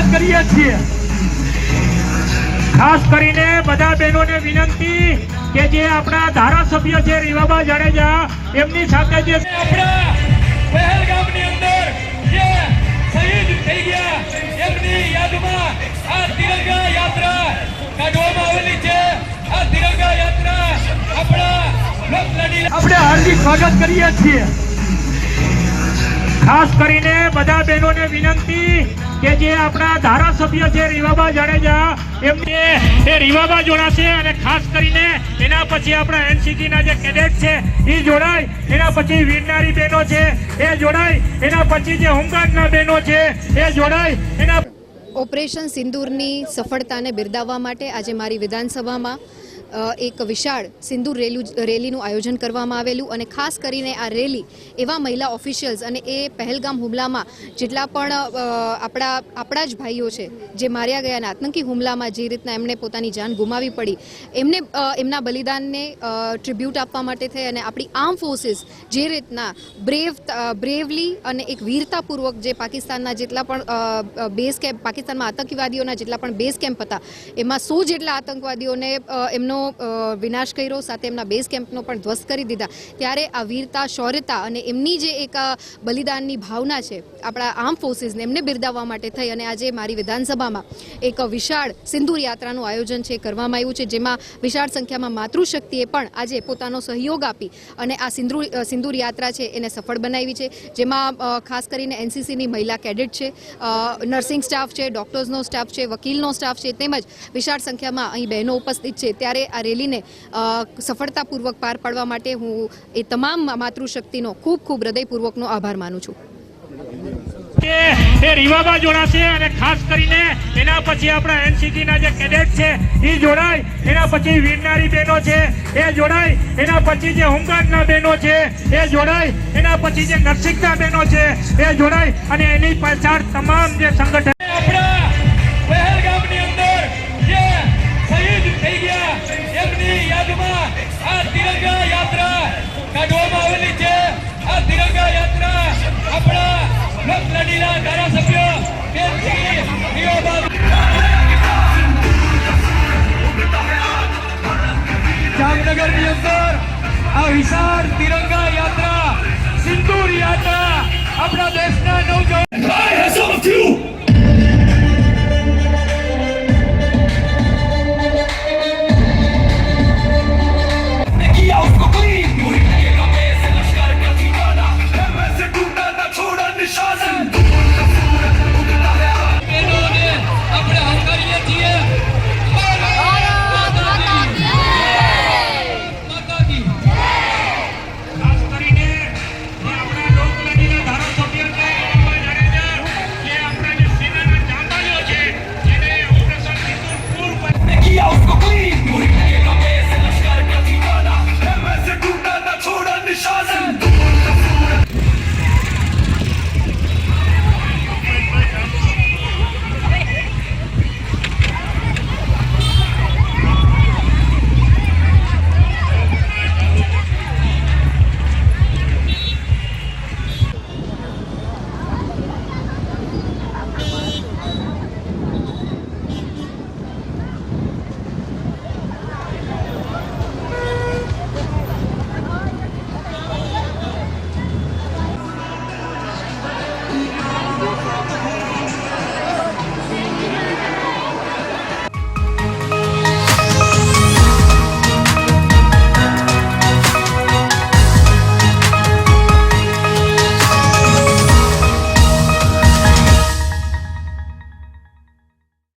સ્વાગત કરીએ છીએ। ખાસ કરીને બધા બહેનોને વિનંતી કે જે આપણા ધારાસભ્ય છે રીવાબા જાડેજા એમની સાથે જે આપણા પહેલગામની અંદર જે શહીદ થઈ ગયા એમની યાદમાં આ તિરંગા યાત્રા કાઢવામાં આવેલી છે। આ તિરંગા યાત્રા આપણા લોકલાડી આપણે હાર્દિક સ્વાગત કરીએ છીએ। ખાસ કરીને બધા બહેનોને વિનંતી કે જે આપણા ધારાસભ્ય છે રીવાબા જાડેજા એમને એ રીવાબા જોડાશે અને ખાસ કરીને એના પછી આપણા એનસીસી ના જે કેડેટ છે એ જોડાય, એના પછી વીરનારી બહેનો છે એ જોડાય, એના પછી જે હોમગાર્ડના બહેનો છે એ જોડાય। એના ઓપરેશન સિંદૂરની સફળતાને બિરદાવવા માટે આજે મારી વિધાનસભામાં એક વિશાળ સિંદૂર રેલીનું આયોજન કરવામાં આવેલું અને ખાસ કરીને આ રેલી એવા મહિલા ઓફિશિયલ્સ અને એ પહેલગામ હુમલામાં જેટલા પણ આપણા જ ભાઈઓ છે જે માર્યા ગયા અને આતંકી હુમલામાં જે રીતના એમણે પોતાની જાન ગુમાવી પડી એમને એમના બલિદાનને ટ્રિબ્યુટ આપવા માટે થઈ અને આપણી આર્મ ફોર્સીસ જે રીતના બ્રેવલી અને એક વીરતાપૂર્વક જે પાકિસ્તાનના જેટલા પણ બેઝ કેમ્પ પાકિસ્તાનમાં આતંકવાદીઓના જેટલા પણ બેઝ કેમ્પ હતા એમાં 100 જેટલા આતંકવાદીઓને એમનો વિનાશ કર્યો, સાથે એમના બેઝ કેમ્પનો પણ ધ્વસ્ત કરી દીધા। ત્યારે આ વીરતા, શૌર્યતા અને એમની જે એક બલિદાનની ભાવના છે આપણા આર્મ ફોર્સીસને એમને બિરદાવવા માટે થઈ અને આજે મારી વિધાનસભામાં એક વિશાળ સિંદૂર યાત્રાનું આયોજન છે કરવામાં આવ્યું છે, જેમાં વિશાળ સંખ્યામાં માતૃશક્તિએ પણ આજે પોતાનો સહયોગ આપી અને આ સિંદૂર યાત્રા છે એને સફળ બનાવી છે, જેમાં ખાસ કરીને એનસીસીની મહિલા કેડેટ છે, નર્સિંગ સ્ટાફ છે, ડોક્ટર્સનો સ્ટાફ છે, વકીલનો સ્ટાફ છે, તેમજ વિશાળ સંખ્યામાં અહીં બહેનો ઉપસ્થિત છે। ત્યારે આ રેલીને સફળતાપૂર્વક પાર પાડવા માટે હું એ તમામ માતૃશક્તિનો ખૂબ ખૂબ હૃદયપૂર્વકનો આભાર માનું છું। એ રીવાબા જોડાશે અને ખાસ કરીને એના પછી આપણા એનસીસી ના જે કેડેટ છે એ જોડાય, એના પછી વીરનારી બહેનો છે એ જોડાય, એના પછી જે હોમગાર્ડના બહેનો છે એ જોડાય, એના પછી જે નર્સિંગના બહેનો છે એ જોડાય અને એની પાછળ તમામ જે સંગઠન આપણા પહેલગામની અંદર જે શહીદ થઈ ગયા એમની યાદમાં આ તિરંગા યાત્રા કાઢવામાં આવેલી છે। આ તિરંગા યાત્રા આપણા લોકલાડીલા ધારાસભ્ય બેનશ્રી રીવાબા જામનગરની અંદર આ વિશાળ તિરંગા યાત્રા સિંદૂર યાત્રા આપણા દેશના નવજવાન